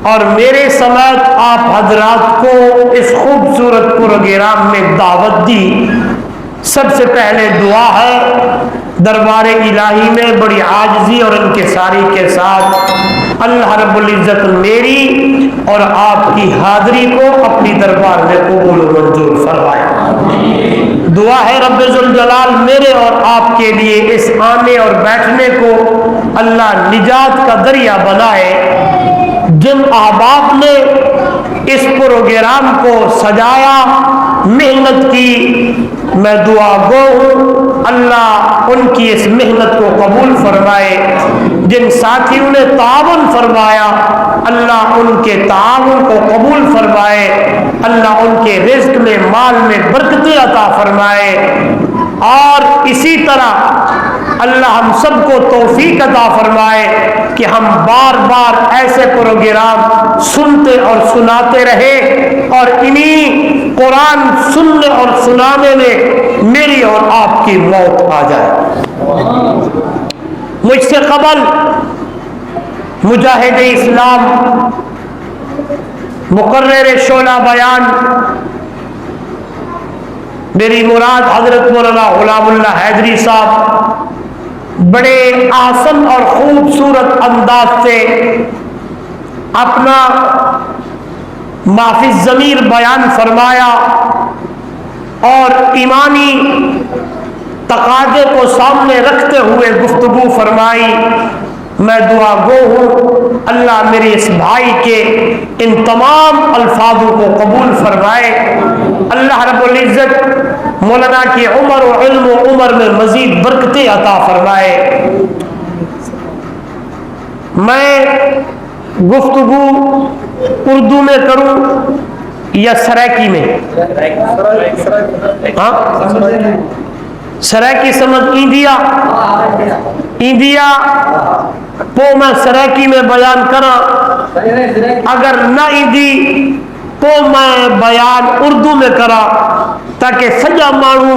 اور میرے سمیت آپ حضرات کو اس خوبصورت پروگرام میں دعوت دی۔ سب سے پہلے دعا ہے دربار الہی میں بڑی عاجزی اور انکساری کے ساتھ اللہ رب العزت میری اور آپ کی حاضری کو اپنی دربار میں قبول و منظور فرمائے۔ دعا ہے رب ذوالجلال میرے اور آپ کے لیے اس آنے اور بیٹھنے کو اللہ نجات کا ذریعہ بنائے۔ جن احباب نے اس پروگرام کو سجایا، محنت کی، میں دعا گو ہوں اللہ ان کی اس محنت کو قبول فرمائے۔ جن ساتھیوں نے تعاون فرمایا اللہ ان کے تعاون کو قبول فرمائے، اللہ ان کے رزق میں مال میں برکتیں عطا فرمائے، اور اسی طرح اللہ ہم سب کو توفیق عطا فرمائے کہ ہم بار بار ایسے پروگرام سنتے اور سناتے رہے، اور انہی قرآن سننے اور سنانے میں میری اور آپ کی موت آ جائے۔ مجھ سے قبل مجاہد اسلام مقرر شعلہ بیان میری مراد حضرت مولانا غلام اللہ حیدری صاحب بڑے آسن اور خوبصورت انداز سے اپنا معافی ضمیر بیان فرمایا اور ایمانی تقاضے کو سامنے رکھتے ہوئے گفتگو فرمائی۔ میں دعا گو ہوں اللہ میرے اس بھائی کے ان تمام الفاظوں کو قبول فرمائے۔ اللہ رب العزت مولانا کی عمر و علم و عمر میں مزید برکتیں عطا فرمائے۔ میں گفتگو اردو میں کروں یا سرائکی میں؟ ہاں سرائکی سمجھ ایندیا ایندیا تو میں سرائکی میں بیان کرا، اگر نہ ایندی تو میں بیان اردو میں کرا تاکہ سجا مانو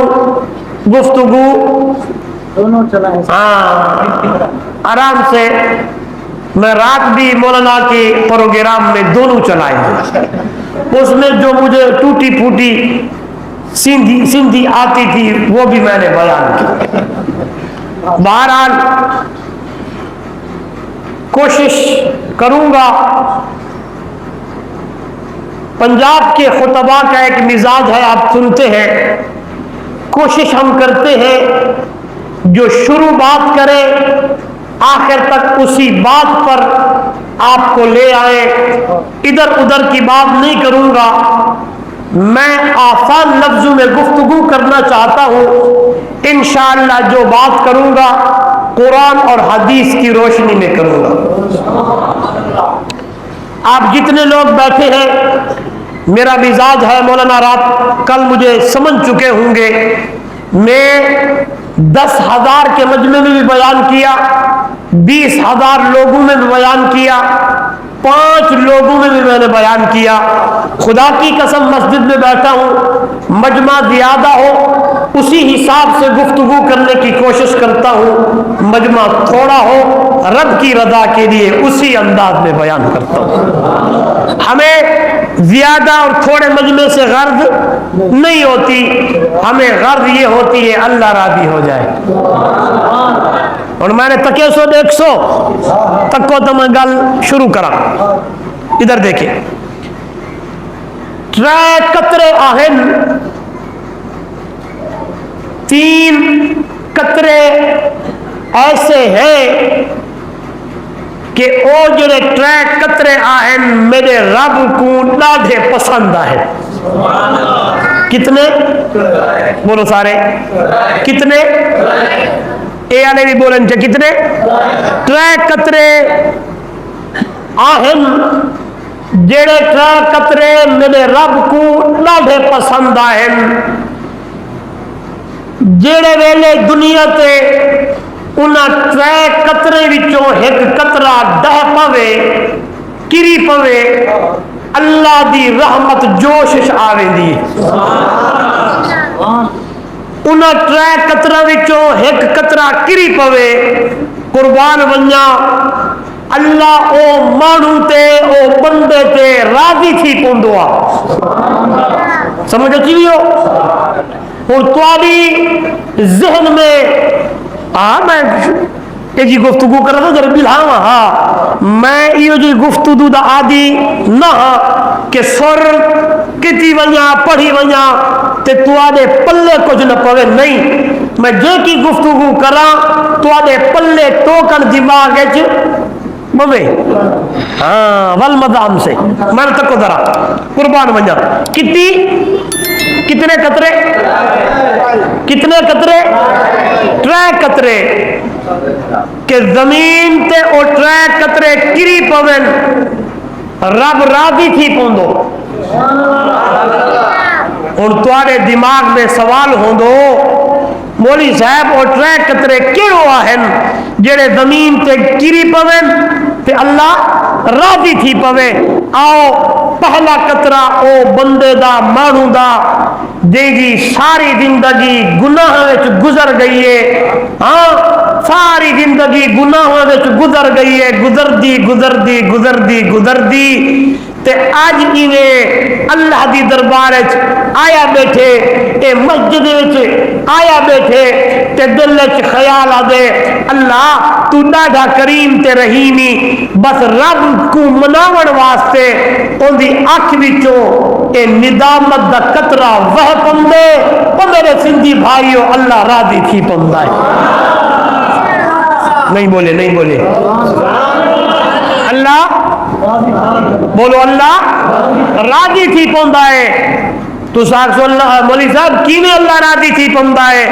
گفتگو آرام سے۔ میں رات بھی مولانا کے پروگرام میں دونوں چلائے ہیں، اس میں جو مجھے ٹوٹی پھوٹی سندھی آتی تھی وہ بھی میں نے بیان کی۔ بہرحال کوشش کروں گا۔ پنجاب کے خطبہ کا ایک مزاج ہے، آپ سنتے ہیں، کوشش ہم کرتے ہیں جو شروع بات کرے آخر تک اسی بات پر آپ کو لے آئے، ادھر ادھر کی بات نہیں کروں گا۔ میں آسان لفظوں میں گفتگو کرنا چاہتا ہوں، انشاءاللہ جو بات کروں گا قرآن اور حدیث کی روشنی میں کروں گا۔ آپ جتنے لوگ بیٹھے ہیں، میرا مزاج ہے، مولانا رات کل مجھے سمجھ چکے ہوں گے، میں 10,000 کے مجمع میں بھی بیان کیا، 20,000 لوگوں میں بھی بیان کیا، 5 لوگوں میں بھی میں نے بیان کیا۔ خدا کی قسم مسجد میں بیٹھا ہوں، مجمع زیادہ ہو اسی حساب سے گفتگو کرنے کی کوشش کرتا ہوں، مجمع تھوڑا ہو رب کی رضا کے لیے اسی انداز میں بیان کرتا ہوں۔ ہمیں زیادہ اور تھوڑے مجمع سے غرض نہیں ہوتی، ہمیں غرض یہ ہوتی ہے اللہ راضی ہو جائے۔ اور میں نے تکے سو دیکھ سو تکو تو میں گل شروع کرا۔ ادھر دیکھیں، ترے قطرے آہن، 3 قطرے ایسے ہیں کہ او جڑے 3 قطرے آہن میرے رب کو ڈاڈھے پسند آئے۔ کتنے؟ بولو سارے کتنے؟ اے آنے بھی بولن چاہے کتنے؟ 3 قطرے آہن جڑے 3 قطرے میرے رب کو ڈاڈھے پسند آئے، جڑے ویلے دنیا تے انہاں 3 قطرے وچوں ایک قطرہ ڈہ پوے کری پوے، اللہ دی رحمت جوشش آویندی ہے۔ انہاں 3 قطرہ وچوں ایک قطرہ کری پوے، قربان ونجا اللہ او مانو تے او بندے راضی تھی پوندو آ سمجھ اچھی بھی ہو اور تاری ذہن میں میں یہ جی گفتگو کر رہا تھا جب بلہاں ہاں میں یہ جی گفتگو دا عادی نہ کہ سر کتی ونیا پڑھی ونیا تے تواڈے پلے کچھ نہ پوے نہیں میں جے کی گفتگو کراں تواڈے پلے ٹوکن دماغ وچ بوے ہاں والمدام سے میں تک کو ذرا قربان ونیا کتنے قطرے ٹرے قطرے کہ زمین تے او ٹرے قطرے کری پون رب راضی تھی پوندو ہن تواڈے دماغ میں سوال ہوندو مولی صاحب او ٹرے قطرے کیڑو آہن جڑے زمین تے کری پون تے اللہ راضی تھی پوے آؤ پہلا قطرہ او بندے دا مانو دا دے جی ساری زندگی گناہ وچ گزر گئی ہے ہاں ساری زندگی گناہ وچ گزر گئی ہے گزر دی تے آج ایویں اللہ دی دربار وچ آیا بیٹھے اے مسجد وچ آیا بیٹھے تے دل وچ خیال آ دے اللہ تو ڈاڈا کریم تے رحیمی بس رب کو مناون واسطے اون دی اکھ وچوں اے ندامت دا قطرہ وہ پندے او میرے سندھی بھائیو اللہ راضی تھی پندا ہے نہیں بولے اللہ بولو اللہ راضی تھی پوندا ہے تو ساکسو اللہ مولی صاحب کینے اللہ راضی تھی پوندا ہے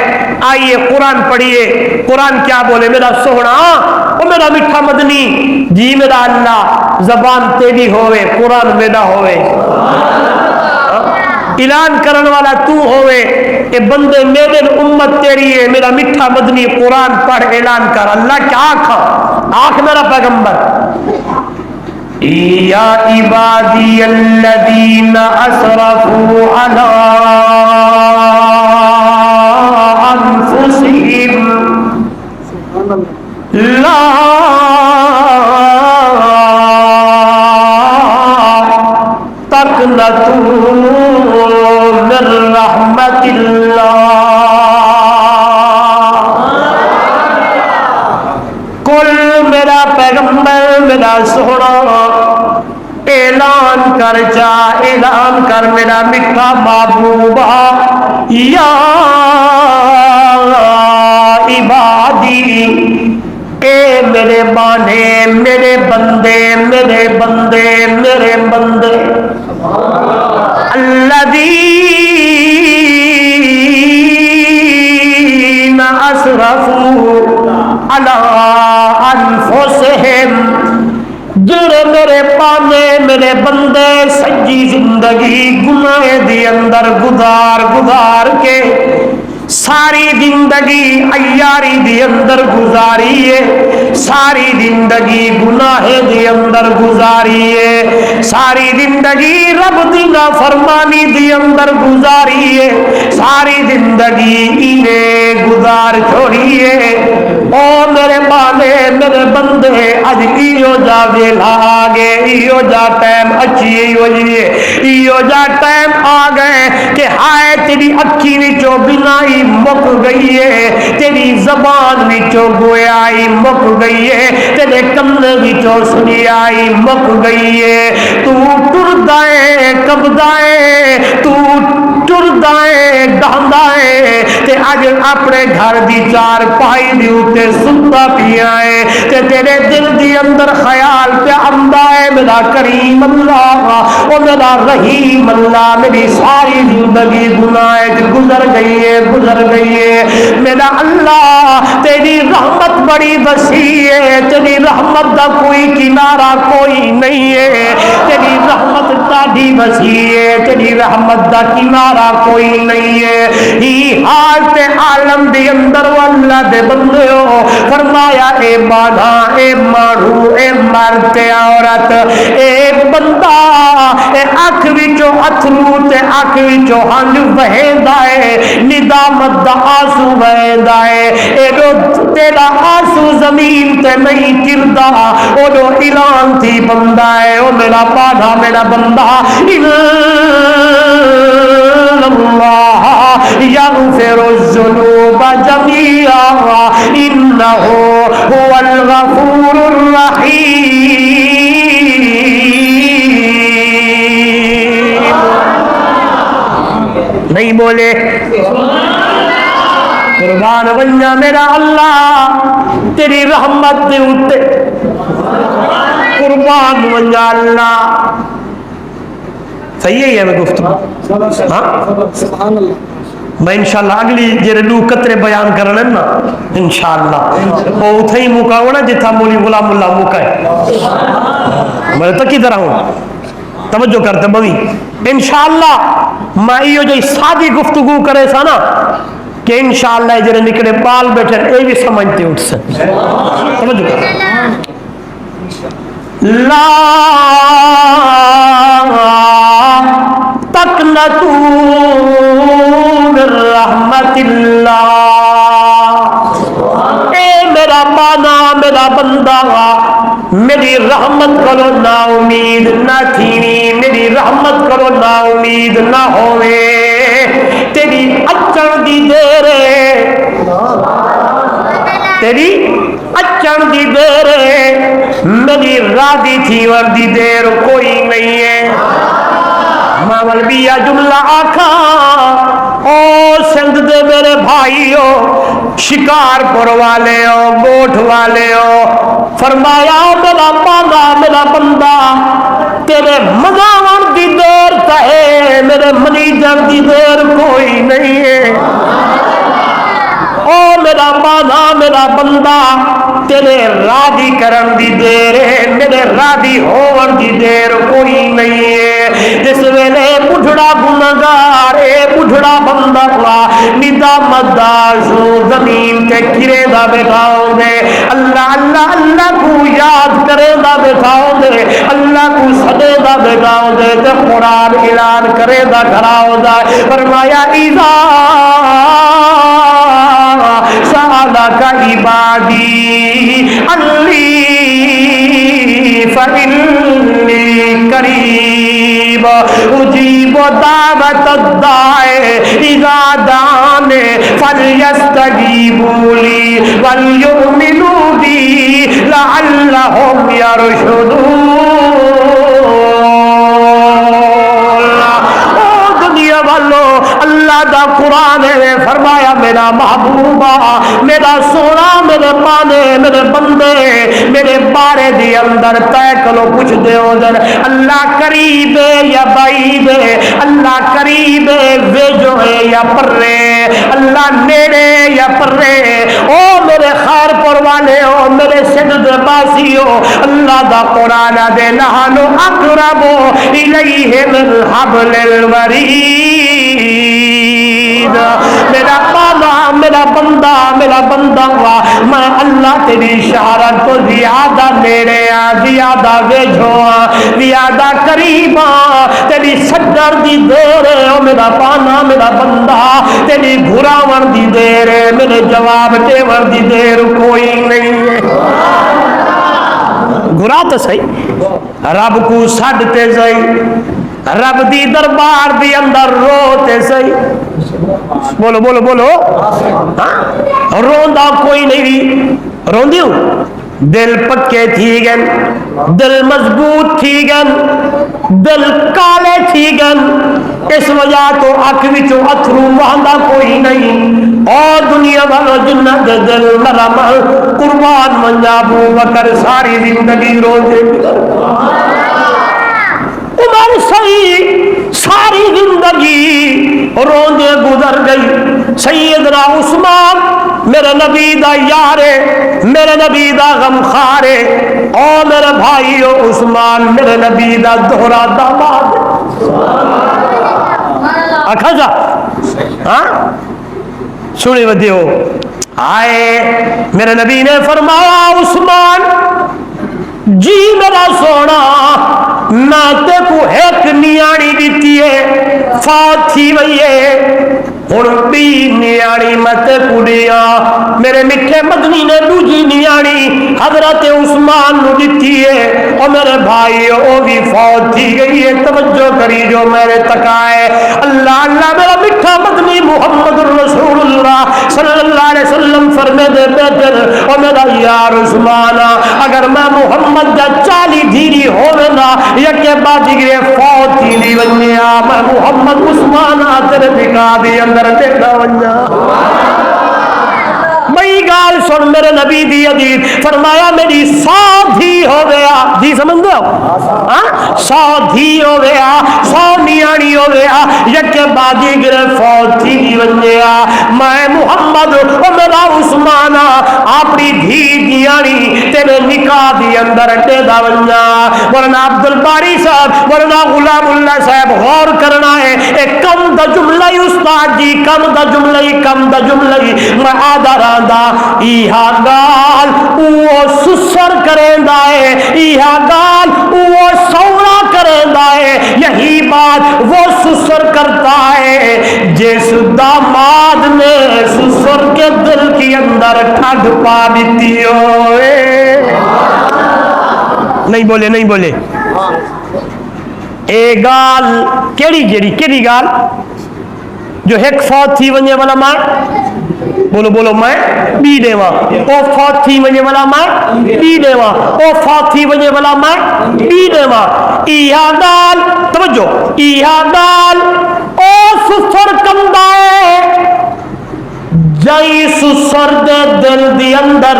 آئیے قرآن پڑھیے قرآن کیا بولے میرا سونا او میرا میٹھا مدنی جی میرا اللہ زبان تیری ہوئے قرآن میرا ہوئے اعلان کرن والا تو ہوئے کہ بندے میرے امت تیری ہے میرا میٹھا مدنی قرآن پڑھ اعلان کر اللہ کیا آنکھ میرا پیغمبر یا عبادی الذین اسرفوا علی انفسہم لا تقنطوا من رحمت اللہ کل میرا پیغمبر میرا سونا اعلان کر میرا میٹھا محبوبہ یا عبادی اے میرے بانے میرے بندے الذین اسرفوا علی انفسہم جڑے میرے پانے میرے بندے سجی زندگی گناہ دی اندر گزار کے ساری زندگی عیاری دی اندر گزاری ہے ساری زندگی گناہ دی اندر گزاری ہے ساری زندگی رب دی نافرمانی دی اندر گزاری ہے ساری زندگی انہیں گزار چھوڑی ہے او میرے بانے میرے بندے اج ایو جا ویلا آگے ایو جا ٹائم اچھی ایو جا ٹائم آگئے کہ ہائے تیری اکھی وچوں بینائی مک گئی ہے تیری زبان وچوں گویائی مک گئی ہے تیرے کن وچوں سنیائی مک گئی ہے تو ٹردا ہے کبدا ہے تو ٹردا ہے ڈاندا ہے تے اج اپنے گھر دی چار پائی دی اوتے ستا پیا ہے تے تیرے دل دی اندر خیال پہ آندا ہے میرا کریم اللہ او میرا رحیم اللہ میری ساری زندگی گناہ گزر گئی ہے میرا اللہ تیری رحمت بڑی وسیع ہے تیری رحمت دا کوئی کنارہ کوئی نہیں ہے تیری رحمت تاڈی وسیع ہے تیری رحمت دا کنارہ کوئی نہیں ہے ہی حالت عالم دی اندر واللہ دے بندے ہو فرمایا اے بانا اے مانو اے مرد عورت اے بندہ اے اکھ وچ وچوں اتھرو تے اکھ وچوں ہنج وہیندا ہے، ندامت دا آنسو وہیندا ہے، ایڈو تیرا آنسو زمین تے نہیں گردا، اوڈو اعلان تھی بندہ ہے، او میرا پانا میرا بندہ، اللہ یغفر الذنوب جميعا انه هو الغفور الرحیم۔ نہیں بولے قربان بنیا میرا اللہ تیری رحمت دے اتے، قربان بنیا اللہ۔ صحیح ہے میں گفتگو؟ ہاں میں انشاءاللہ اگلی جڑے دو قطرے بیان کرنا نا انشاءاللہ وہ اتھے ہی موقع ہونا جتھا مولی غلام اللہ موقع ہے، میں تو کی طرح ہوں توجہ کرتے بوی انشاءاللہ میں یہ جو سادی گفتگو کرے سا نا کہ انشاءاللہ جڑے نکلے بال بیٹھے اے بھی سمجھتے اٹھ سے توجہ کرتے لا تقنطوا من رحمت اللہ، اے میرا بانا میرا بندہ میری رحمت کرو نا امید نہ تھینی، میری رحمت کرو نا امید نہ ہوئے، تیری اچھن دی دیر تیری اچھن دی دیر میری رادی تھی وردی دیر کوئی نہیں ہے۔ ماول بیا جملہ آکھا او سندھ دے میرے بھائیو، شکار پور والے ہو، گوٹھ والے ہو، فرمایا میرا باندھا میرا بندہ تیرے مزاون دی دیر تہے میرے منیجر دی دیر کوئی نہیں ہے۔ او میرا باندھا میرا بندہ تیرے رادی کرن دی دیر ہے، میرے رادی ہون دی دیر کوئی نہیں ہے۔ جس ویلے بڑھڑا گناہگار بڑھڑا بندہ ندامت داشو زمین تے گرے دا بیٹھاؤ دے، اللہ اللہ اللہ کو یاد کرے دا بیٹھاؤ دے، اللہ کو صدے دا بیٹھاؤ دے، تے قرآن اعلان کرے دا کھڑاؤ دا، فرمایا اذا سألك عبادي عني فإني قريب أجيب دعوة الداع إذا دعان فليستجيبوا لي وليؤمنوا بي لعلهم يرشدون۔ اللہ دا قرآن ہے، فرمایا میرا محبوبہ میرا سونا میرے پانے میرے بندے میرے بارے دی اندر طے کرو کچھ دے ادھر، اللہ قریب ہے یا بعید ہے، اللہ قریب ہے ویجو ہے یا پرے، اللہ نیڑے یا پرے، او میرے خیر پر والے ہو میرے سجد باسی ہو، اللہ دا قرآن دے نحنو اقرب الیہ من حبل الورید۔ میرا بانا میرا بندہ ہوا میں اللہ تیری شہرت تو زیادہ نیڑے زیادہ ویجھو زیادہ قریب تیری سجر دی دیر ہے، میرا بانا میرا بندہ تیری گھراون دی دیر ہے، میرے جواب ٹیور دی دیر کوئی نہیں ہے۔ گھرا تو صحیح رب کو سڈتے صحیح، رب دی دربار دی اندر روتے صحیح، بولو بولو بولو ہاں روندا کوئی نہیں، روندی ہوں دل پکے تھی گن، دل مضبوط تھی گن، دل کالے تھی گن، اس وجہ تو اکھ وچوں اتھرو وہندا کوئی نہیں، اور دنیا والو جنت دل نرم قربان منجا ابو بکر ساری زندگی روندے، عمر صحیح ساری زندگی روندے گزر گئی، سیدنا عثمان میرے نبی دا یارے میرے نبی دا غمخارے، او میرے بھائیو عثمان میرے نبی دا دوہرا داماد اکھا جا ہاں سنی ودی ہو آئے میرے نبی نے فرمایا عثمان جی میرا سونا میں تے کو ایک نیانی دیتی فوت تھی وئی ہے ہن بھی نیاڑی مت کڑیا میرے میٹھے مدنی نے دوجی نیاڑی حضرت عثمان نو دتی ہے او میرے بھائی او بھی فوت تھی گئی ہے توجہ کری جو میرے تکائے اللہ اللہ میرا میٹھا مدنی محمد رسول اللہ صلی اللہ علیہ وسلم فرمے دے بیٹر او میرا یار عثمان اگر میں محمد دا چالی دھیری ہووے نا یکے باجی گرے فوت تھی دی ونیا میں محمد عثمان تیرے نکاح دی اندر دیکھا ونیا بھئی گال سن میرے نبی دی حدیث فرمایا میری 100 دھی ہو گیا دھی سمجھ دو 100 دھی ہو گیا 100 نیاڑی ہو گیا یکے باجی گرے فوت تھی دی ونیا میں محمد و میرا عثمان اپنی دھی نیاڑی تیرے نکاح دی اندر دے دا ونیا ورنہ عبد الباری صاحب ورنہ غلام اللہ صاحب غور کرنا ہے ایک کم دا جملہ استاد جی کم دا جملہ میں آدھا راندا ایہا گال او سسر کریندا ہے ایہا گال او سورا کریندا ہے یہی بات وہ سسر کرتا ہے جس داماد نے سسر کے دل کے اندر ٹھڈ پا دیتی ہوئے نہیں بولے اے گال کیڑی گال جو ایک فوت تھی ونجے والا ماں بولو میں بی دیواں او فوت تھی ونجے والا ماں بی دیواں او فوت تھی ونجے والا ماں بی دیواں ایہا گال توجہ ایہا گال او سسر کمدا ہے جائی سسر دے دل دی اندر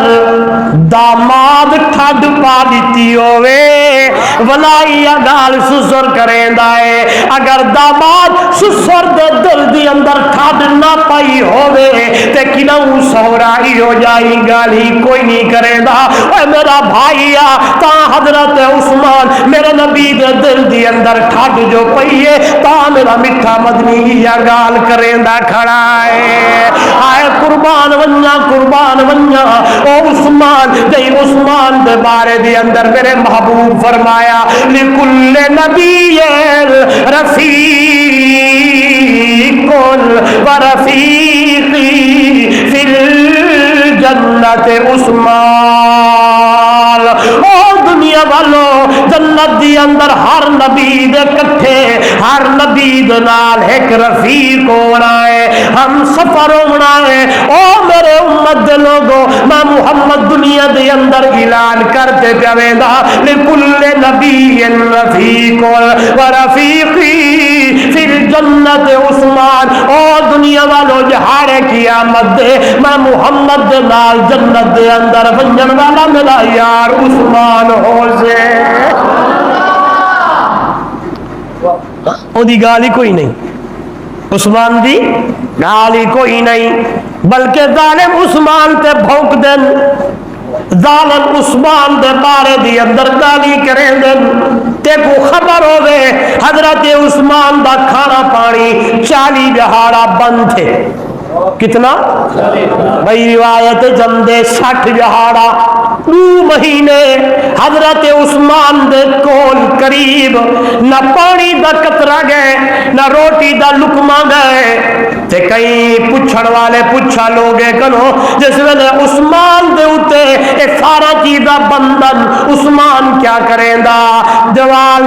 داماد ٹھڈ پا دیتی ہوئے ولائی گال سسر کریندا ہے اگر داماد سسر دے دل دی اندر ٹھڈ نہ پائی ہوئے تے کنوں سورائی ہو جائی گالی کوئی نہیں کریندا اے میرا بھائی تا حضرت عثمان میرے نبی دے دل دی اندر ٹھڈ جو پئی ہے تا میرا میٹھا مدنی یا گال کریندا کھڑا ہے آئے قربان ونیا او عثمان دے بارے دے اندر میرے محبوب فرمایا لکل نبی رفیق و رفیقی فی الجنت عثمان او دنیا والو جنت دی اندر ہر نبی دے کٹھے ہر نبی دے نال ایک رفیق ہونا ہے ہم سفر ہونا ہے او میرے امت دے لوگو میں محمد دنیا دے اندر اعلان کرتے پیویندا لکل نبی رفیق و رفیقی فی الجنت عثمان او دنیا والو جہارے قیامت دے میں محمد دے نال جنت دے اندر ونجن والا میرا یار عثمان ہو سے او دی گالی کوئی نہیں عثمان دی گالی کوئی نہیں بلکہ ظالم عثمان تے بھونک دن ظالم عثمان دے بارے دی اندر گالی کریں دن تے کو خبر ہوئے حضرت عثمان دا کھانا پانی 40 دہاڑا بند تھے کتنا بھئی روایت جمدے 60 دہاڑا 2 مہینے حضرت عثمان دے کول قریب نہ پانی دا قطرہ گئے نہ روٹی دا لقمہ گئے تے کئی پچھڑ والے پچھا لوگے کنو جس ویلے عثمان دے اتے اے سارا چیزا بندن عثمان کیا کریں دا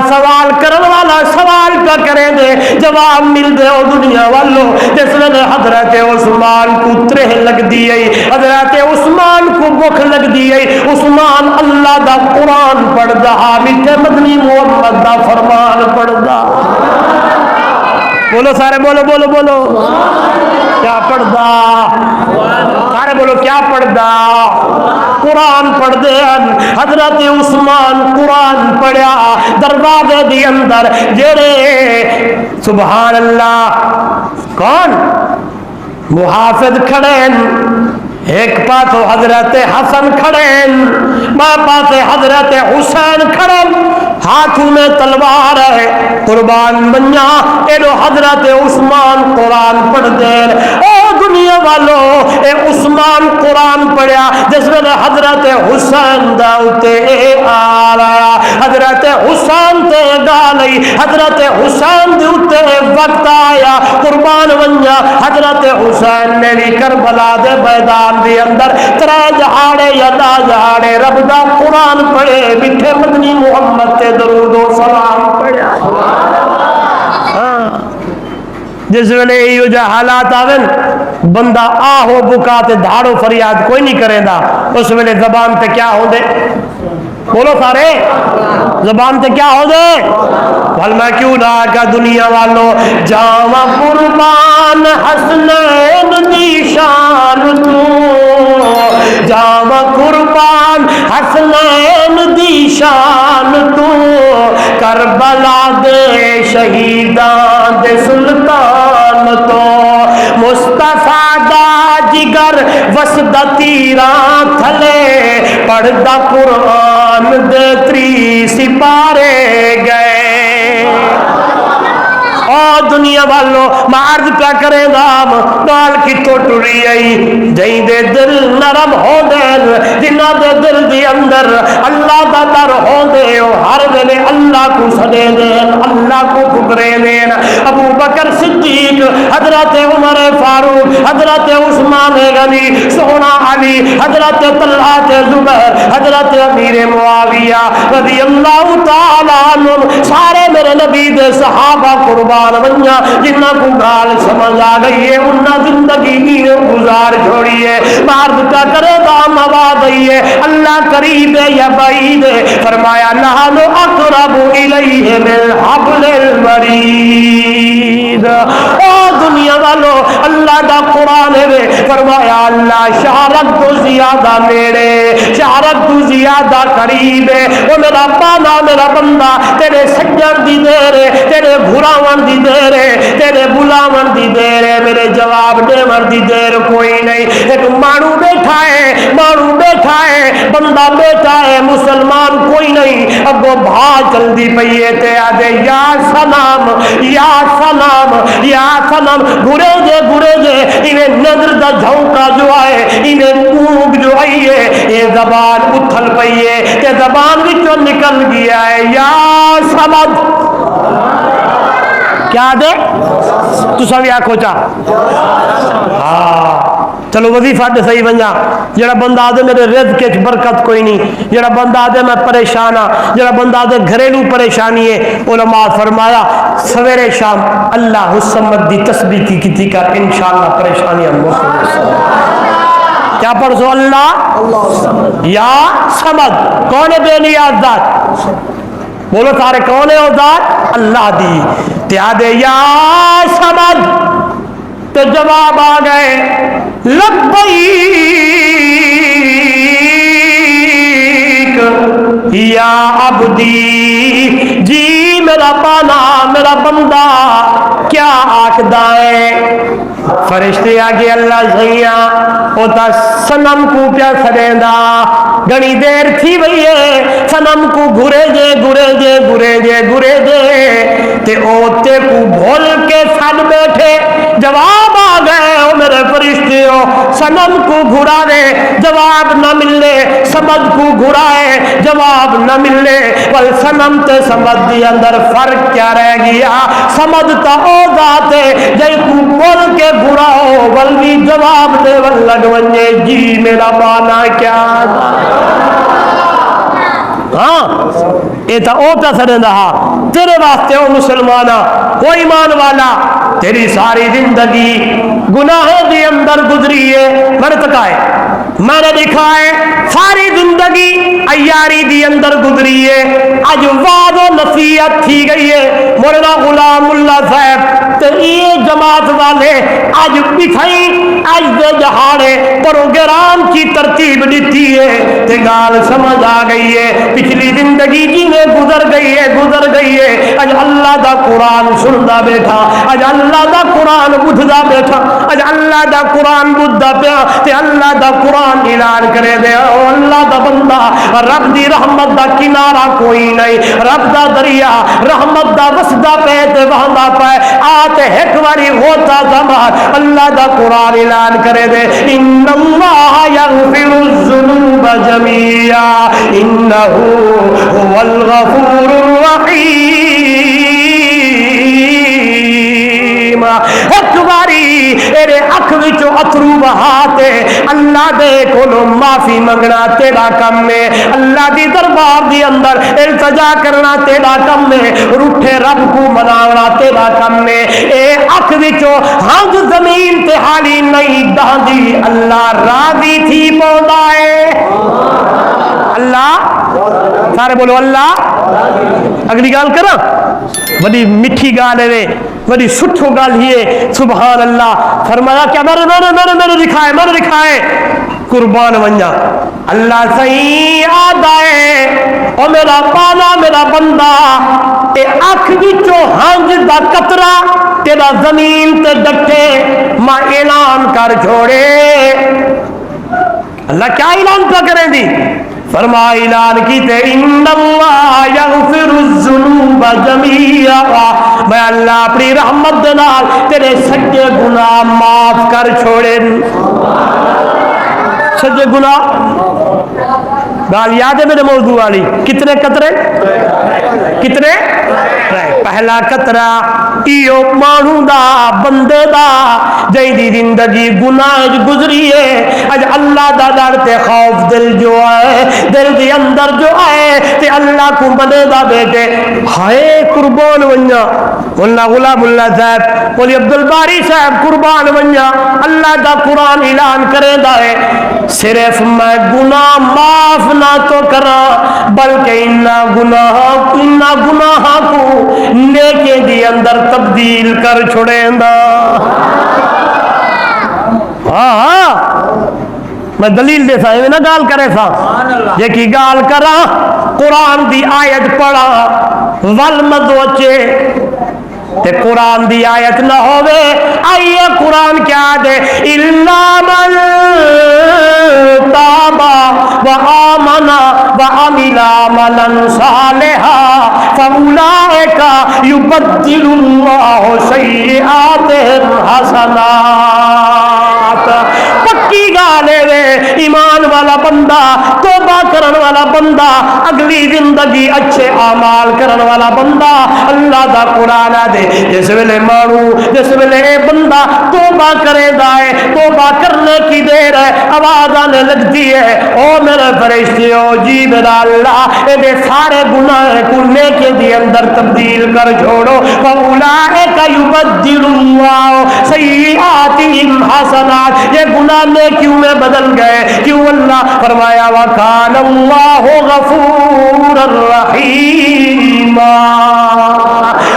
سوال کرن والا سوال کا کریں دے جواب مل دے او دنیا والو جس ویلے حضرت عثمان کو ترہ لگ دیئے حضرت عثمان کو بخ لگ دیئے عثمان اللہ دا قرآن پڑھ دا میٹھے مدنی محمد دا فرمان پڑھ دا بولو سارے بولو کیا پڑھ دا سارے بولو کیا پڑھ دا قرآن پڑھ دے حضرت عثمان قرآن پڑھیا دروازے دی اندر جڑے سبحان اللہ کون محافظ کھڑے ایک پاسو حضرت حسن کھڑے پاس حضرت حسین کھڑے ہاتھوں میں تلوار ہے قربان بنیا ایڈو حضرت عثمان قرآن پڑھ دے او دنیا والو اے عثمان قرآن پڑھیا جس میں حضرت حسین دا اتے آ رہا حضرت حسین تے گالی حضرت حسین دے اتے وقت آیا قربان ونجا حضرت حسین نے بھی کربلا دے میدان دے اندر ترے جہاڑے یا دا جہاڑے رب دا قرآن پڑھے میٹھے مدنی محمد تے درود و سلام پڑھیا جس ویلے یہ جو حالات آویں بندہ آہو بکا تے دھاڑو فریاد کوئی نہیں کرے دا اس ویلے زبان تے کیا ہو دے بولو سارے زبان تے کیا ہو دے بھل میں کیوں نہ کہ دنیا والو جاواں قربان حسنین دی شان تو جاواں قربان حسنین دی شان تو کربلا دے شہیدان دے سلطان تو مصطفیٰ دا جگر وسدا تیران تھلے پڑھدا قرآن دے تری سپارے گئے او دنیا والو معرض پہ کرے دام ڈال کی تو ٹری آئی جہیں دے دل نرم ہو دین جنہ دے دل دی اندر اللہ دا در ہو دے ہر ویلے اللہ کو سدے دین اللہ کو پکرے دین ابو بکر صدیق حضرت عمر فاروق حضرت عثمان غنی سونا علی حضرت طلحہ زبیر حضرت امیر معاویہ رضی اللہ تعالیٰ عنہ سارے میرے نبی دے صحابہ قربان بنیا جنہ کو گال سمجھ آ گئی ہے انہاں زندگی کی گزار چھوڑی ہے مارد کا کرے دام آباد ہے اللہ قریب ہے یا بعید ہے فرمایا نحن اقرب الیہ من حبل الورید او دنیا والو اللہ دا قرآن ہے فرمایا اللہ شہرت تو زیادہ نیڑے شہرت تو زیادہ قریب ہے وہ میرا پانا میرا بندہ تیرے سجن دی دیر ہے تیرے گھراون دی دیر ہے تیرے بلاون دی دیر ہے میرے جواب دیون دی دیر کوئی نہیں ایک مانو بیٹھا ہے بندہ بیٹھا ہے مسلمان کوئی نہیں اب وہ بھا جلدی پئیے تے آدھے یا سلام یا سلام یا سلام گرے جے انہیں نظر دا جھونکا جو آئے انہیں کوگ جو آئیے یہ زبان اتھل پئیے تے زبان وچوں نکل گیا ہے یا سمد کیا دے تو سب یا کھوچا چلو وظیفہ دے صحیح بنجا جڑا بندہ آدھے میرے رزق کے برکت کوئی نہیں جڑا بندہ آدھے میں پریشان ہاں جڑا بندہ آدھے گھریلو پریشانی ہے علماء فرمایا سویرے شام اللہ الصمد دی تسبیح کی تھی کر انشاءاللہ پریشانیاں موسم کیا پڑھ سو اللہ یا سمد کون ہے بے نیاز ذات بولو سارے کون ہے وہ ذات اللہ دی تیادے یا سمد تو جواب آ گئے لبیک یا عبدی جی میرا پانا میرا بندہ کیا آکھدا ہے فرشتے آگے اللہ زیاں ہوتا سنم کو پیا سڑیندا گھنی دیر تھی وئی ہے سنم کو گھرے جے تے اوتے کو بھول کے سن بیٹھے جواب آ گئے او میرے فرشتے ہو سنم کو گھرا دے جواب نہ ملے سمجھ کو گھرائے جواب نہ ملے ول سنم تے سمجھ دی اندر فرق کیا رہ گیا سمجھ تا او ذات ہے جے کو بول کے گھراؤ ول بھی جواب دے ول لگ ونجے جی میرا مانا کیا ہاں یہ تو اوتا سڑے رہا تیرے واسطے او مسلمانہ او ایمان والا تیری ساری زندگی گناہوں دی اندر گزری ہے مرتکائے میں نے دکھا ہے ساری زندگی عیاری دی اندر گزری ہے آج وعد و نصیحت تھی گئی ہے مولانا غلام اللہ صاحب تے یہ جماعت والے آج بکھائی آج دے جہاڑے پروگرام کی ترتیب دیتی ہے تے گال سمجھ آ گئی ہے پچھلی زندگی جی میں گزر گئی ہے آج اللہ دا قرآن سندا بیٹھا آج اللہ دا قرآن بدھدا بیٹھا آج اللہ دا قرآن بدھدا پیا تے اللہ دا قرآن اعلان کرے دے او اللہ دا بندہ پر رب دی رحمت دا کنارہ کوئی نہیں، رب دا دریا رحمت دا وسدا پہ تے وہندا پہ آتے ایک واری غوطہ زمان اللہ دا قرآن اعلان کرے دے ان اللہ یغفر الذنوب جميعا انہ هو الغفور الرحیم۔ ایک باری میرے اکھ وچوں اتھرو بہاتے اللہ دے کولو معافی منگنا تیرا کم ہے، اللہ دی دربار دی اندر التجا کرنا تیرا کم ہے، روٹھے رب کو منانا تیرا کم ہے۔ اے اکھ وچوں ہنج زمین تے حالی نہیں دہندی اللہ راضی تھی پوندا ہے۔ اللہ سارے بولو اللہ۔ اگلی گال کرا بڑی میٹھی گال ہے، بڑی سٹھو گال ہی ہے، سبحان اللہ۔ فرمایا کیا میں نے دکھائے قربان ونجا اللہ صحیح آدائے او میرا پانا میرا بندہ اے اکھ وچوں ہنج دا قطرہ تیرا زمین تے ڈٹے ماں اعلان کر چھوڑے۔ اللہ کیا اعلان پہ کریں دی؟ فرما اعلان کیتے ان اللہ یغفر الذنوب جميعا، میں اللہ اپنی رحمت دے نال تیرے سجے گناہ معاف کر چھوڑے۔ سجے گناہ گال یاد ہے میرے موضوع والی؟ کتنے قطرے؟ کتنے؟ پہلا قطرہ ایو مانو دا بندے دا جئی دی زندگی گناہ گزری ہے، اج اللہ دا ڈر تے خوف دل جو آئے دل دی اندر جو آئے تے اللہ کو بندے دا بیٹے ہائے قربان ونجا مولانا غلام اللہ صاحب مولی عبدالباری صاحب قربان ونجا اللہ دا قرآن اعلان کرے دا ہے صرف میں گناہ معاف نہ تو کرا بلکہ انہا گناہ کو نیکے دی اندر تبدیل کر چھوڑیں دا۔ ہاں میں دلیل دے سا میں نہ گال کرے سا یہ کی گال کرا قرآن دی آیت پڑھا والمدوچے تے قرآن دی آیت نہ ہوئے آئیے قرآن کیا دے اِلَّا مَن تَابَ وَآمَنَ وَعَمِلَ عَمَلًا صَالِحًا فَأُولَئِكَ يُبَدِّلُ اللَّهُ سَيِّئَاتِهِمْ حَسَنَاتٍ۔ پکی گالے وے ایمان والا بندہ توبہ کرن والا بندہ اگلی زندگی اچھے اعمال کرن والا بندہ اللہ دا قرآن دے جس ویلے مانو جس ویلے بندہ توبہ کرے دائے توبہ کرنے کی دیر ہے آواز آنے لگتی ہے او میرے فرشتیو جی میرا اللہ اے سارے گناہ کو نیکے دی اندر تبدیل کر چھوڑو فَأُولَئِكَ يُبَدِّلُ اللَّهُ سَيِّئَاتِهِمْ حَسَنَاتٍ۔ یہ گناہ نیکیوں میں بدل گئے کیوں؟ اللہ فرمایا وَكَانَ اللَّهُ غَفُورًا رَحِيمًا۔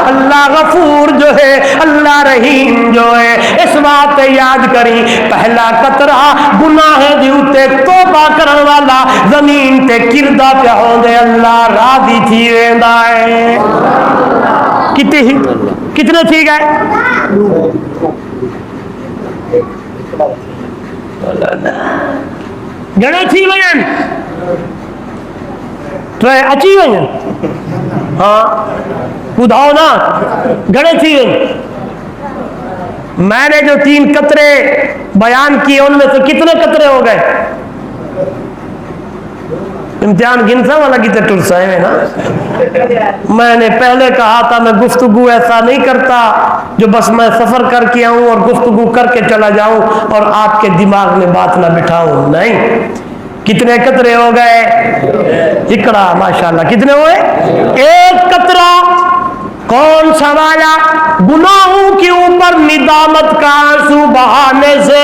اللہ غفور جو ہے اللہ رحیم جو ہے اس بات یاد کری پہلا قطرہ گناہ دی اتے توبہ کرن والا زمین تے کردہ پہ ہوں دے اللہ راضی تھی ویندا ہے۔ کتنے تھی گئے؟ گنے تھی وین ٹرے اچھی وین ہاں بدھاؤ نا گنے تھی وین۔ میں نے جو 3 قطرے بیان کیے ان میں سے کتنے قطرے ہو گئے؟ امتحان گنسا والا کی ٹرسا ہے نا۔ میں نے پہلے کہا تھا میں گفتگو ایسا نہیں کرتا جو بس میں سفر کر کے آؤں اور گفتگو کر کے چلا جاؤں اور آپ کے دماغ میں بات نہ بٹھاؤں، نہیں۔ کتنے قطرے ہو گئے؟ اکڑا ماشاءاللہ کتنے ہوئے؟ 1 قطرہ کون سا والا؟ گناہوں کے اوپر ندامت کا آنسو بہانے سے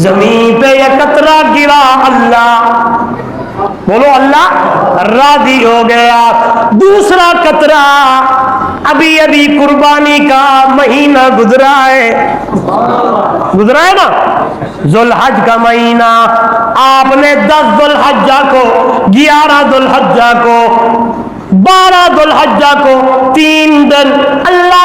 زمین پہ یہ قطرہ گرا اللہ بولو اللہ راضی ہو گیا۔ دوسرا قطرہ ابھی قربانی کا مہینہ گزرا ہے نا ذوالحج کا مہینہ آپ نے 10 ذوالحجہ کو 11 ذوالحجہ کو 12 ذوالحجہ کو 3 دن اللہ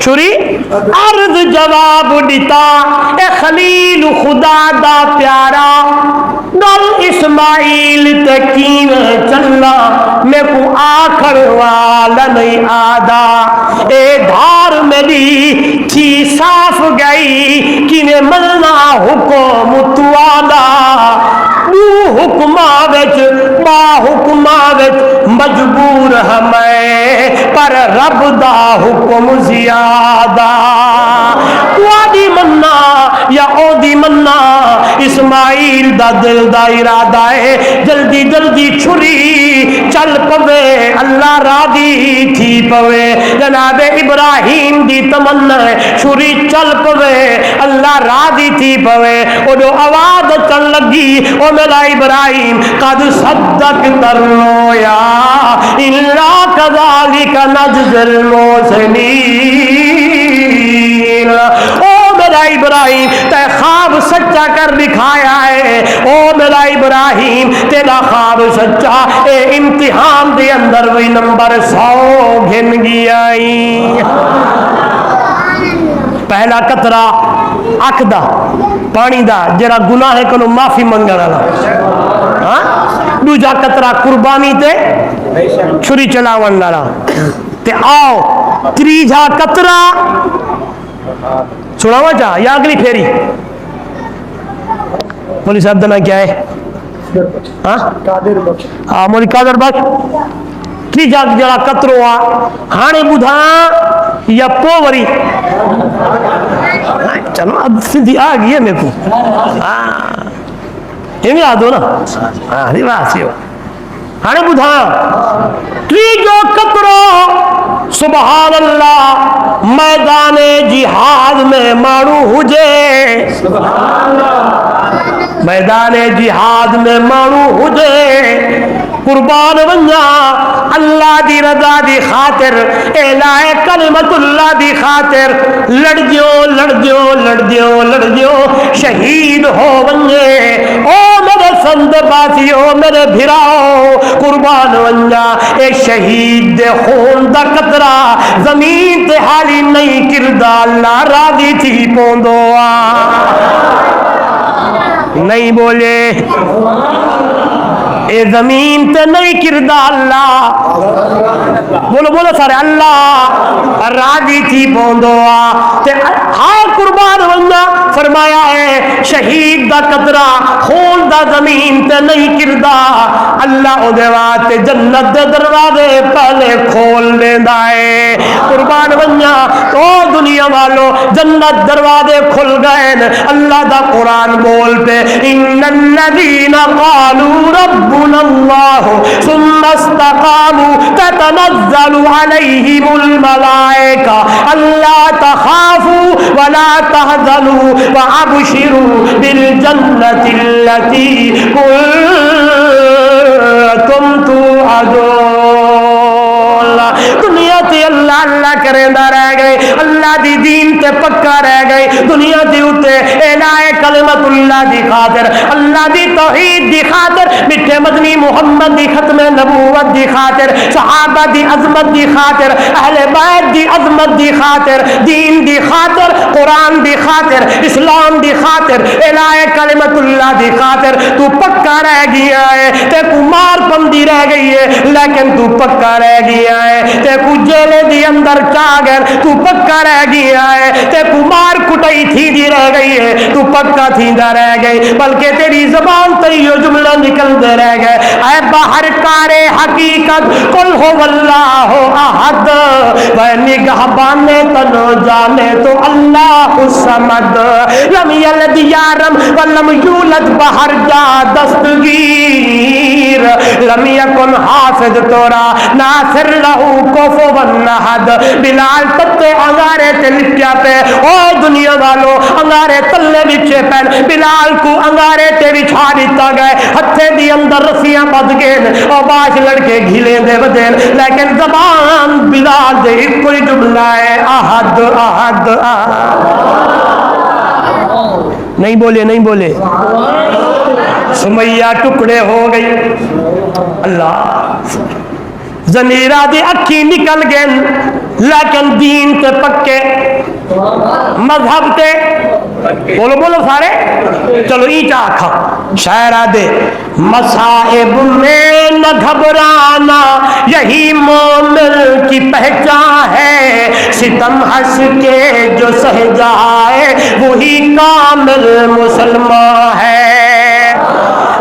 چھری عرض جواب دیتا اے خلیل خدا دا پیارا گل اسماعیل تے کیویں چلنا میں کو آکھڑ والا نہیں آدا اے دھار میری تھی صاف گئی کیویں ملنا حکم تو آدا دو حکمہ وچ با حکمہ وچ مجبور ہمیں پر رب دا حکم زیادہ وادی منا یا او دی منا اسماعیل دا دل دا ارادہ ہے جلدی جلدی چھری چل پوے اللہ راضی تھی پوے جناب ابراہیم دی تمنا ہے چھری چل پوے اللہ راضی تھی پوے او جو آواز چل لگی او میرا ابراہیم قد صدق ترنویا اللہ کذالک نجزی المحسنین او میرا ابراہیم تے خواب سچا کر دکھایا ہے او میرا ابراہیم تیرا خواب سچا اے امتحان دے اندر وہی نمبر 100 گھن گیا پہلا قطرہ اکھ دا پانی دا جڑا گناہ ہے کلو معافی منگن والا ہاں دوجا قطرہ قربانی تے چھری چلاون والا تے آؤ تریجا قطرہ سناوا چاہ یا اگلی پھیری مولی صاحب دنا کیا ہے ہاں مولی قادر بخش تریجا جڑا قطرو آ ہانے بدھا یا پووری چلو اب سندھی آ گئی ہے میرے کو یہ یاد ہو نا ہاں ریواسی ہو ہانے بدھا تریجو قطرو سبحان اللہ میدان جہاد میں مانو ہوجے میدان جہاد میں مانو ہوجے قربان ونجا اللہ دی رضا دی خاطر اعلائے کلمت اللہ دی خاطر لڑ دیو شہید ہو ونجے او میرے سند باسیو میرے بھراؤ قربان ونجا اے شہید دے خون دا قطرہ زمین تے حالی نہیں کردہ اللہ راضی تھی پوندو نہیں بولے اے زمین تے نہیں کردہ اللہ بولو سارے اللہ راضی تھی پوندو تے ہاں قربان ونجا فرمایا ہے شہید دا قطرہ خون دا زمین تے نہیں کردہ اللہ او دے واسطے جنت دے دروازے پہلے کھول دیندا ہے قربان ونجا تو دنیا والو جنت دروازے کھل گئے اللہ دا قرآن بول پہ ان الذین قالوا ربنا اللہ ثم استقاموا تتنزل علیہم الملائکہ اللہ تخافوا ولا تحزنوا وابشروا بالجنة التي كنتم توعدون دنیا تے اللہ اللہ کریندا رہ گئے اللہ دی دین تے پکا رہ گئے دنیا دے اوتے اعلائے کلمت اللہ دی خاطر اللہ دی توحید دی خاطر میٹھے مدنی محمد دی ختم نبوت دی خاطر صحابہ دی عظمت دی خاطر اہل بیت دی عظمت دی خاطر دین دی خاطر قرآن دی خاطر اسلام دی خاطر اعلائے کلمت اللہ دی خاطر تو پکا رہ گیا ہے تے کو مار بندی رہ گئی ہے لیکن تو پکا رہ گیا ہے تے کو جیلے دی اندر چاگر تو پکا رہ گیا ہے تے کو مار کٹائی تھی دی رہ گئی ہے تو پکا تھی دا رہ گئی بلکہ تیری زبان تے یہ جملہ نکل دے رہ گئے اے باہر کارے حقیقت قل ہو اللہ احد و نگاہ بانے تنو جانے تو اللہ الصمد لم یلد یارم ولم یولد باہر جا دستگیر لم یکن حافظ تورا ناصر لہو کوفو ونہد بلال تتے انگارے تے لٹیا پہ او دنیا والو انگارے تلے بچے پہن بلال کو انگارے تے بچھا دیتا گئے ہتھے دی اندر رسیاں بد گئے اور باش لڑکے گھلے دے بدین لیکن زبان بلال دے کوئی جملہ ہے احد احد نہیں بولے سمیہ ٹکڑے ہو گئی اللہ زمیرہ دی اکھی نکل گئے لیکن دین تے پکے، مذہب تے بولو بولو سارے، چلو اینچا آکھا شاعرہ دے مصائب میں نہ گھبرانا یہی مومن کی پہچان ہے، ستم ہنس کے جو سہ جائے وہی کامل مسلمان ہے۔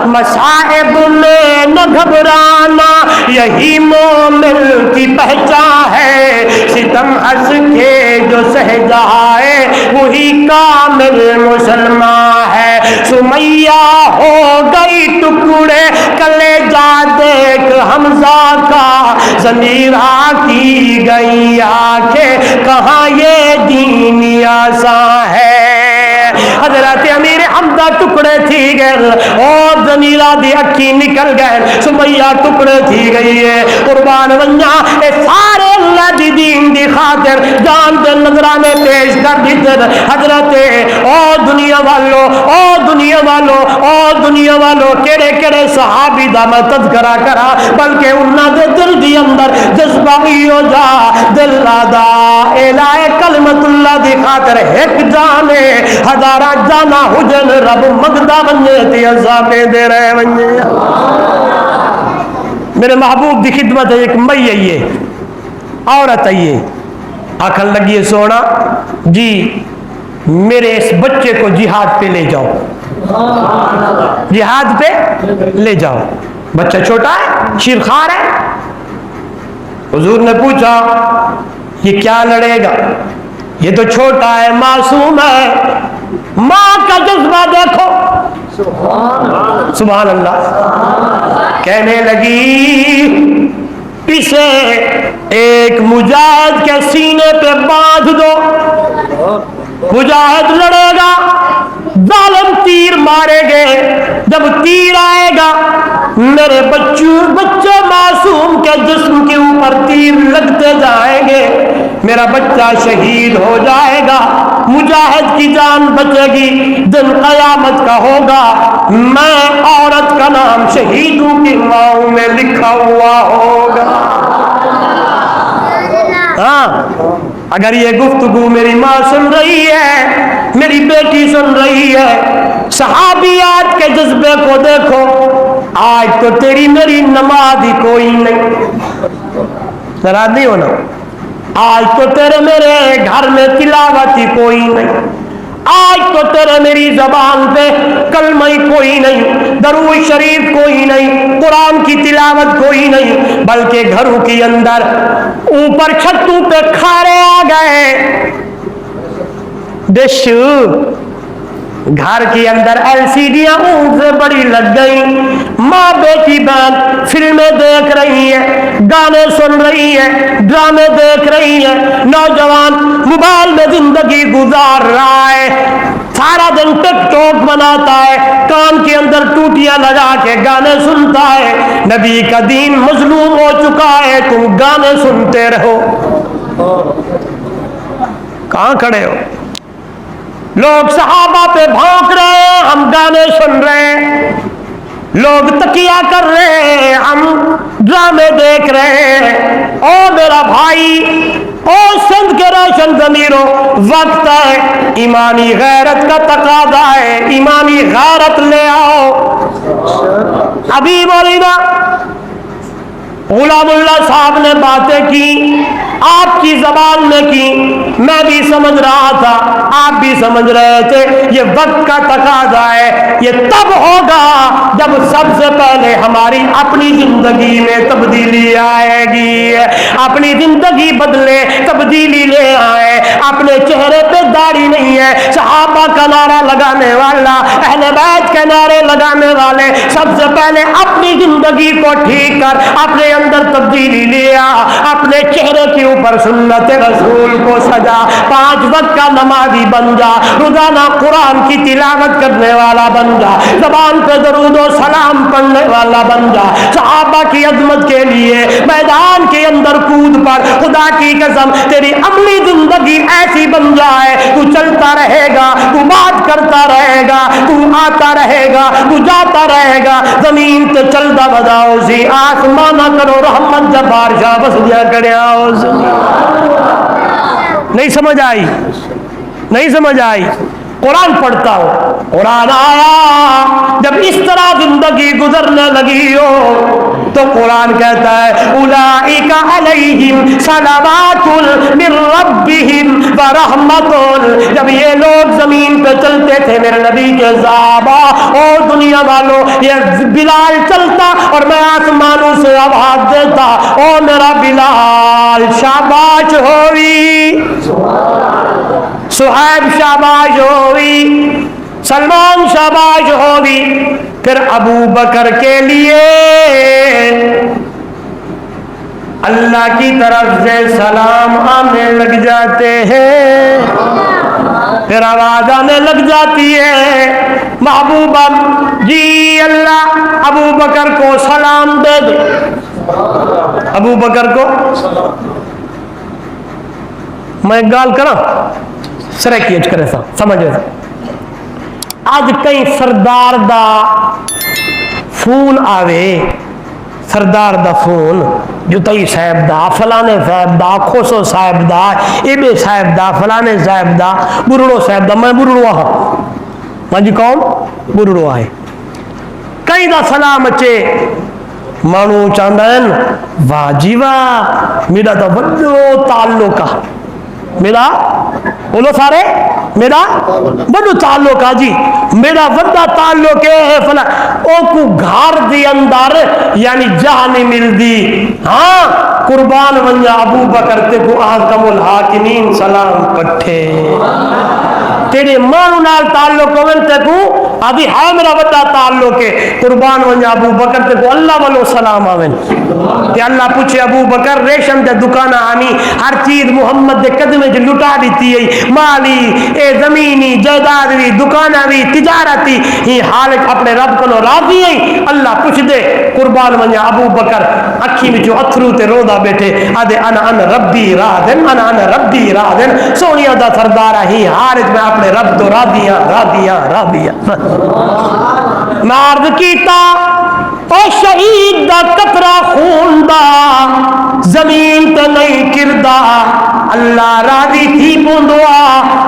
مصائب میں نہ گھبرانا یہی مومن کی پہچان ہے، ستم ہنس کے جو سہ جائے وہی کامل مسلمان ہے۔ سمیہ ہو گئی ٹکڑے کلیجہ دیکھ حمزہ کا، ضمیرہ کی گئی آنکھیں کہاں یہ دین آسان ہے۔ حضرت امیر حمزہ ٹکڑے تھی گئے اور ضمیرہ دی اکھی نکل گئے، سمیہ ٹکڑے تھی گئی ہے، قربان ونجا اے سارے اللہ دی دین دی خاطر جان دے نظرانے پیش کر دیتے۔ حضرت او دنیا والو، او دنیا والو، او دنیا والو، کیڑے کیڑے صحابی دا میں تذکرہ کرا، بلکہ انہاں دے دل دی اندر جذبہ ہو جا، دل لادا الہ کلمت اللہ دی خاطر ایک جانے ہزارہ جانا حجن رب مگدہ بنجے تی عذابیں دے رہے بنجے۔ میرے محبوب دی خدمت ہے ایک مئی آئیے، عورت آئیے، آکھن لگیے سونا جی میرے اس بچے کو جہاد پہ لے جاؤ، جہاد پہ لے جاؤ، بچہ چھوٹا ہے، شیرخوار ہے۔ حضور نے پوچھا یہ کیا لڑے گا؟ یہ تو چھوٹا ہے، معصوم ہے۔ ماں کا جذبہ دیکھو، سبحان اللہ، کہنے لگی اسے ایک مجاہد کے سینے پہ باندھ دو، مجاہد لڑے گا، ظالم تیر مارے گے، جب تیر آئے گا میرے بچے معصوم کے جسم کے اوپر تیر لگتے جائیں گے، میرا بچہ شہید ہو جائے گا، مجاہد کی جان بچے گی، دن قیامت کا ہوگا، میں عورت کا نام شہیدوں کی ماؤں میں لکھا ہوا ہوگا۔ ہاں اگر یہ گفتگو میری ماں سن رہی ہے، میری بیٹی سن رہی ہے، صحابیات کے جذبے کو دیکھو، آج تو تیری میری نماز ہی کوئی نہیں، ناراض نہیں ہونا، آج تو تیرے میرے گھر میں تلاوت ہی کوئی نہیں، آج تو تیرے میری زبان پہ کلمہ ہی کوئی نہیں، درود شریف کوئی نہیں، قرآن کی تلاوت کوئی نہیں، بلکہ گھروں کے اندر اوپر چھتوں پہ کھارے آ گئے، ڈش گھر کے اندر LCDیاں اون سے بڑی لگ گئی، ماں بیٹی بہن فلمیں دیکھ رہی ہیں، گانے سن رہی ہیں، ڈرامے دیکھ رہی ہیں، نوجوان موبائل میں زندگی گزار رہا ہے، سارا دن ٹک ٹاک بناتا ہے، کان کے اندر ٹوٹیاں لگا کے گانے سنتا ہے، نبی کا دین مظلوم ہو چکا ہے، تم گانے سنتے رہو۔ کہاں کھڑے ہو؟ لوگ صحابہ پہ بھونک رہے ہیں، ہم گانے سن رہے ہیں، لوگ تکیہ کر رہے ہیں، ہم ڈرامے دیکھ رہے ہیں۔ او میرا بھائی، او سندھ کے روشن ضمیروں، وقت ہے، ایمانی غیرت کا تقاضا ہے، ایمانی غیرت لے آؤ۔ ابھی بولی نا غلام اللہ صاحب نے باتیں کی، آپ کی زبان میں کی، میں بھی سمجھ رہا تھا، آپ بھی سمجھ رہے تھے، یہ وقت کا تقاضا ہے، یہ تب ہوگا جب سب سے پہلے ہماری اپنی زندگی میں تبدیلی آئے گی، اپنی زندگی بدلے، تبدیلی لے آئے، اپنے چہرے پہ داڑھی نہیں ہے، صحابہ کا نعرہ لگانے والا، اہل بیت کے نعرے لگانے والے، سب سے پہلے اپنی زندگی کو ٹھیک کر اپنے اندر تبدیلی لیا، اپنے چہرے کے اوپر سنت رسول کو سجا، 5 وقت کا نمازی بن جا، روزانہ قرآن کی تلاوت کرنے والا بن جا، زبان پہ درود و سلام پڑھنے والا بن جا، صحابہ کی عظمت کے لیے میدان کے اندر کود پر، خدا کی قسم تیری عملی زندگی ایسی بن جائے، تو چلتا رہے گا، تو بات کرتا رہے گا، تو آتا رہے گا، تو جاتا رہے گا، زمین تے چلتا بداؤ سی، آسمان کرو رحمت جب بارشاں بس دیا کریا ہو سی۔ نہیں سمجھ آئی؟ نہیں سمجھ آئی؟ قرآن پڑھتا ہو، قرآن آیا جب اس طرح زندگی گزرنے لگی ہو تو قرآن کہتا ہے اولئک علیہم صلوات من ربہم ورحمۃ۔ جب یہ لوگ زمین پہ چلتے تھے میرے نبی کے صحابہ، اور دنیا والوں یہ بلال چلتا اور میں آسمانوں سے آواز دیتا، او میرا بلال شاباش ہوئی، صہیب شاباش ہوئی، سلمان شاباش ہوئی۔ پھر ابو بکر کے لیے اللہ کی طرف سے سلام آنے لگ جاتے ہیں، پھر آواز آنے لگ جاتی ہے محبوبہ جی اللہ ابو بکر کو سلام دے دو، ابو بکر کو۔ میں گال کرا سرے کیچ کرے سا سمجھے سا آج کئی سردار دا فون آوے، سردار دا فون جتائی صاحب دا، فلانے صاحب دا، کھوسو صاحب دا، ایبے صاحب دا، فلانے صاحب دا، برڑو صاحب دا، میں برڑو ہاں میں جی کون برڑو آئے کئی دا سلام اچے مانو چاندن واجی واہ میرا دا بڑو تعلقہ، میرا بولو سارے میرا بڑو تعلق آ جی، میرا وڈا تعلق ہے فلا او کو گھر دی اندر یعنی جہاں نہیں مل دی، ہاں قربان ونجا ابو بکر تے کو احکم الحاکمین سلام پٹھے تیرے مانو نال تعلق ہوئن تے کو ابھی ہے میرا وڈا تعلق ہے، قربان ونجا ابو بکر تے کو اللہ والو سلام آوین تے اللہ پوچھے ابو بکر ریشم دے دکانہ آنی ہر چیز محمد دے قدمے جو لٹا دیتی ہے، مالی اے زمینی جائیداد بھی دکانہ بھی تجارتی ہی حالت اپنے رب کو راضی ہے۔ اللہ پوچھ دے قربان ونجا ابو بکر اکھی میں جو اتھرو تے رودا بیٹھے آدھے انا ربی راضن انا ربی راضن سونیا دا سردارہ ہی حالت میں اپنے رب تو راضیاں راضیاں راضیاں میں عرض کیتا او شہید دا قطرہ خون دا زمین تے نہیں کردا اللہ راضی تھی پوندوا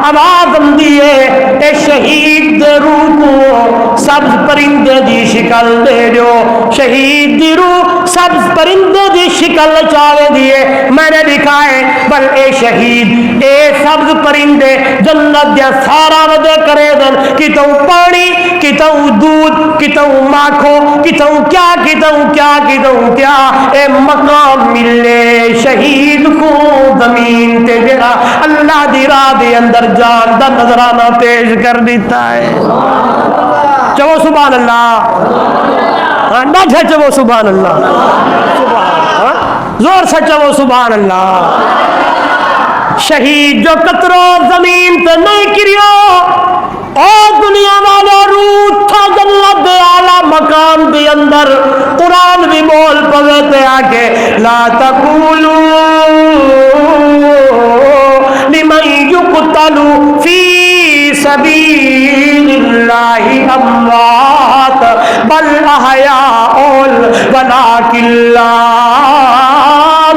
آواز دیے اے شہید دے روح کو سبز پرندے دی شکل دے دیو، شہید دی روح سبز پرندے دی شکل چاوے دیے میں نے دکھائے بل اے شہید اے سبز پرندے جنت دیا سارا ودے کرے دن کتوں پانی کتوں دودھ کتوں ماکھو کتوں کیا کتوں کیا کتوں کیا اے مقام ملے شہید کو زمین تے جڑا اللہ دی راہ دے اندر جان دا نظرانہ پیش کر دیتا ہے۔ چو سبحان اللہ، نہ چو سبحان اللہ، زور سے چو سبحان اللہ۔ شہید جو قطرو زمین تے نہیں کریو او دنیا والا روح تھا جنت دے اعلیٰ مقام دے اندر قرآن بھی بول پوے تے آگے لا تقولو لمن یقتل فی سبیل اللہ اموات بل احیاء ولکن لا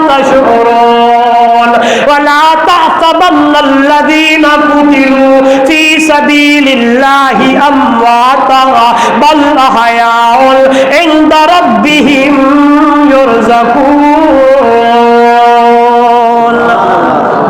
تشعرون ولا تحسبن الذین قتلوا فی سبیل اللہ امواتا بل احیاء عند ربہم یرزقون۔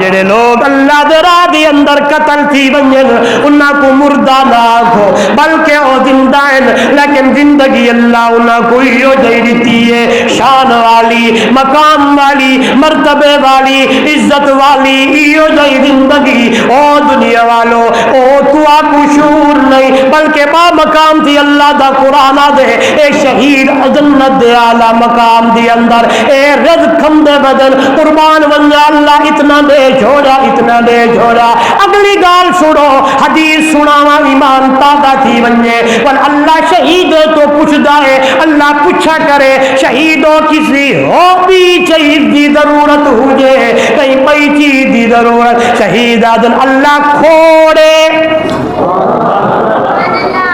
جڑے لوگ اللہ دے راہ دے اندر قتل تھی ونجن انہاں کو مردہ نہ آکھو بلکہ او زندہ ہیں، لیکن زندگی اللہ انہاں کو ہیو دے دیتی ہے، شان والی مقام والی مرتبے والی عزت والی ہیو دے زندگی۔ او دنیا والو او تو آکو شعور نہیں بلکہ با مقام تھی اللہ دا قرآن دے اے شہید جنت دے اعلیٰ مقام دی اندر اے رزق ہم دے بدن قربان ونجا اللہ اتنا دے چھوڑا اتنا دے چھوڑا۔ اگلی گال سنو حدیث سناوا ایمان تازہ تھی ونجے پر اللہ شہید تو پوچھدا ہے، اللہ پوچھا کرے شہیدوں کسی ہو بھی چیز دی ضرورت ہو جائے کہیں پئی چیز دی ضرورت شہید آدن اللہ کھوڑے،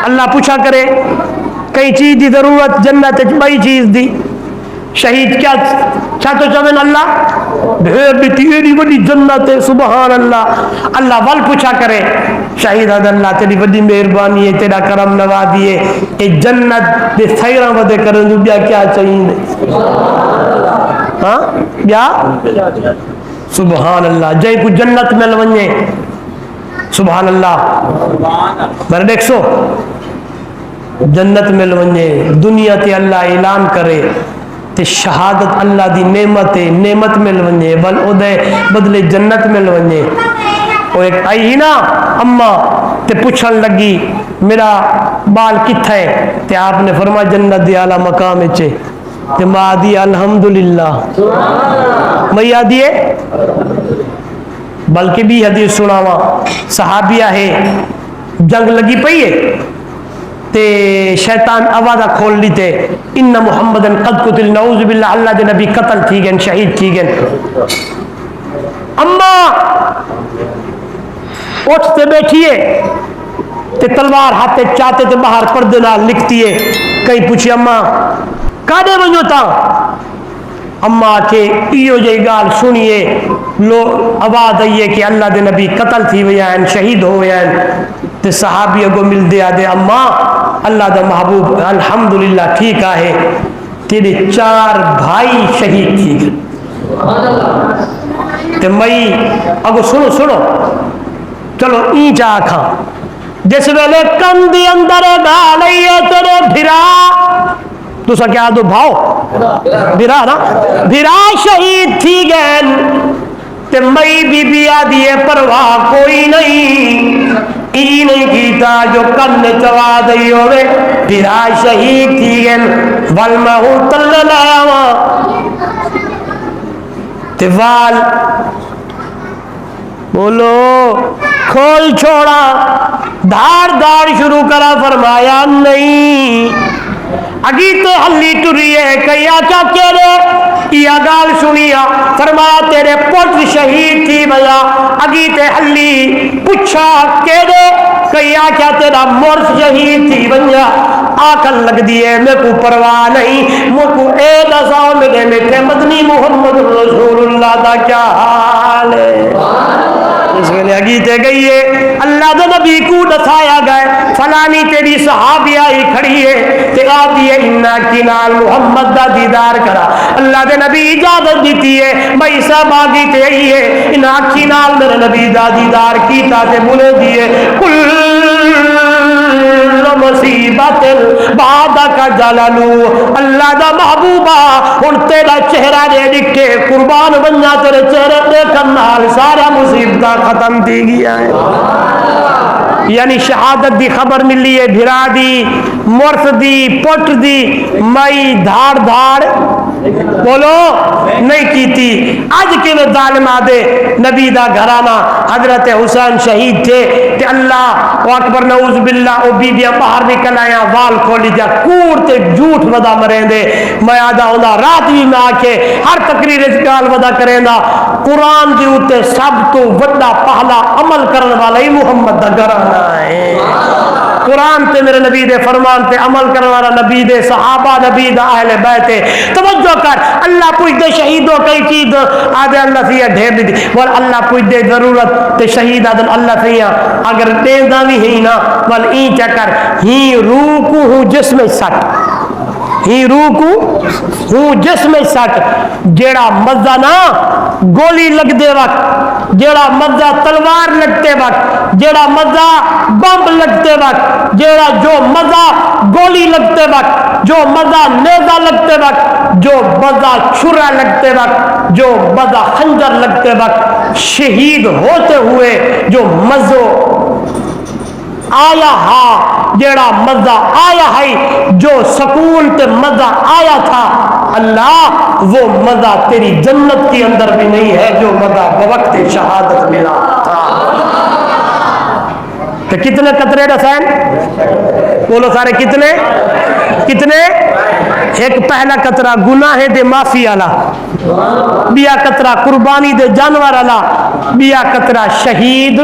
اللہ پوچھا کرے کئی چیز دی ضرورت جنت پئی چیز دی شہید کیا تو چوین اللہ ڈھیر دیتی ایڈی بڑی جنت ہے سبحان اللہ. اللہ ول پوچھا کرے شہید اللہ تیری بڑی مہربانی ہے تیرا کرم نوازی ہے اے جنت دے سیراں ودے کرن جو بیا کیا چاہیے ہاں بیا سبحان اللہ جے کو جنت مل ونجے سبحان اللہ میں دیکھ سو جنت مل ونجے دنیا تے اللہ اعلان کرے تے شہادت اللہ دی نعمت ہے نعمت مل ونجے بل او دے بدلے جنت مل ونجے. وہ ایک آئی نا اماں تے پوچھن لگی میرا بال کتھا ہے تے آپ نے فرمایا جنت دی اعلیٰ مقام اچے تے ماں دی الحمدللہ میں آدھیے بلکہ بھی حدیث سناوا صحابیہ ہے جنگ لگی پئی ہے تے شیطان آوازہ کھول لیتے ان محمدن قد قتل نعوذ باللہ اللہ دے نبی قتل تھی گئن شہید تھی گئن. اماں اٹھتے بیٹھیے تے تلوار ہاتھے چاہتے تے باہر پردے نال لکھتی ہے کہیں پوچھی اماں کاڑے ونجو تا اماں کے ایو جائی گال سنیے لو آواز آئیے کہ اللہ دے نبی قتل تھی ویان شہید ہو ویان تے صحابی کو مل دیا دے اماں اللہ دا محبوب الحمدللہ ٹھیک آئے تیرے 4 بھائی شہید تھی گئے تے مئی اگو سنو سنو چلو این چاہ کھا جس ویلے کم دی اندر گالئیے تیرے بھرا تو سا کیا دو بھاؤ بھرا نا بھرا شہید تھی گئن تے مئی بی بی آدھیے پرواہ کوئی نہیں ای نہیں کیتا جو کم نے چوا دئی ہوئے بھرا شہید تھی گئن والمہو تلل آیا تے وال بولو کھول چھوڑا دھار دھار شروع کرا فرمایا نہیں اگیتے ہلی ٹریے کئی آچا کہلے یا گال سنیا فرمایا تیرے پوٹ شہید تھی بھیا اگیتے ہلی پچھا کہلے کئی آچا تیرا مرس شہید تھی بھیا آکل لگ دیئے میں کو پرواہ نہیں میں کو اے دساؤ ملے میں مدنی محمد رسول اللہ دا کیا حال ہے اس کے لئے اگیتے گئیے اللہ دے نبی کو دسایا گئے فلانی تیری صحابی آئی کھڑی ہے تے آتی ہے انہا کنال محمد دا دیدار کرا اللہ دے نبی اجازت دیتی ہے میں سب آگی تے آئی ہے انہا کنال میرے نبی دا دیدار کیتا تے بولے دیئے کل مصیبت بعد کا جلالو اللہ دا محبوبہ ان تیرا چہرہ دے دکھے قربان بنیا تیرے چہرے دیکھن نال سارا مصیبتہ ختم تھی گیا ہے. یعنی شہادت دی خبر ملی ہے بھرا دی مرس دی پٹ دی مئی دھاڑ دھاڑ بولو نہیں کی تھی آج کے میں ظالم آدھے نبی دا گھرانا حضرت حسین شہید تھے کہ اللہ اکبر نعوذ باللہ او بی بیاں باہر نکل آیا وال کھولی جا کورتے جھوٹ ودا مرین دے میں آدھا ہوندہ رات بھی میں آکے ہر تقریر اس گال ودا کریں دا قرآن دی ہوتے سب تو وڈا پہلا عمل کرنے والا ہی محمد دا گھرانا ہے. قرآن تے میرے نبی دے فرمان تے عمل کرنے والا نبی دے صحابہ نبی دا اہل بیت توجہ کر اللہ پوچھ دے شہیدوں کئی چیز آدھے اللہ سیاں ڈھیر دی بول اللہ پوچھ دے ضرورت تے شہید آدھے اللہ سیاں اگر دیندہ بھی ہی نا بول این چکر ہی روح کو ہوں جسم سٹ ہی روح کو ہوں جسم سٹ جیڑا مزہ نا گولی لگ دے وقت جیڑا مزہ تلوار لگتے وقت جیڑا مزہ بمب لگتے وقت جیڑا جو مزہ گولی لگتے وقت جو مزہ نیزہ لگتے وقت جو مزہ چھرا لگتے وقت جو مزہ خنجر لگتے وقت شہید ہوتے ہوئے جو مزہ آیا ہا جیڑا مزہ آیا ہے جو سکون تے مزہ آیا تھا اللہ وہ مزہ تیری جنت کے اندر بھی نہیں ہے جو مزہ بوقت شہادت ملا تھا. تو کتنے قطرے رسائن بولو سارے کتنے کتنے ایک پہلا قطرہ گناہ دے معافی آلا بیا قطرہ قربانی دے جانور آلا بیا قطرہ شہید